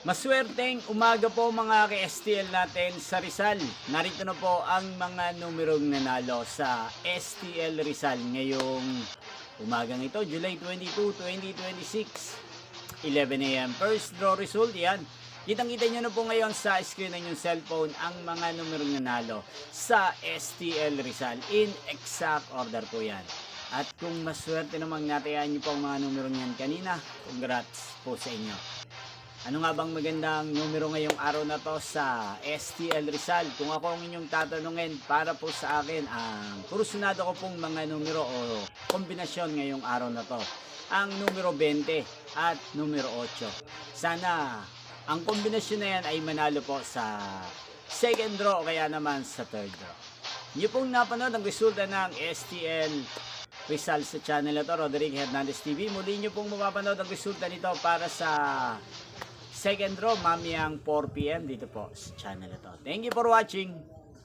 Maswerteng umaga po mga ka-STL natin sa Rizal. Narito na po ang mga numerong nanalo sa STL Rizal ngayong umagang ito, July 22, 2026, 11 a.m. First draw result, yan. Kitang-kita nyo na po ngayon sa screen ng inyong cellphone ang mga numerong nanalo sa STL Rizal. In exact order po yan. At kung maswerte namang natayaan nyo po ang mga numerong yan kanina, congrats po sa inyo. Ano nga bang magandang numero ngayong araw na to sa STL Rizal? Kung ako ang inyong tatanungin, para po sa akin, ang kursunado ko pong mga numero o kombinasyon ngayong araw na to. Ang numero 20 at numero 8. Sana ang kombinasyon na yan ay manalo po sa second draw o kaya naman sa third draw. Niyo pong napanood ang resulta ng STL Rizal sa channel na to, Roderick Hernandez TV. Muli niyo pong mapapanood ang resulta nito para sa second draw mamayang 4 PM dito po sa channel na to. Thank you for watching.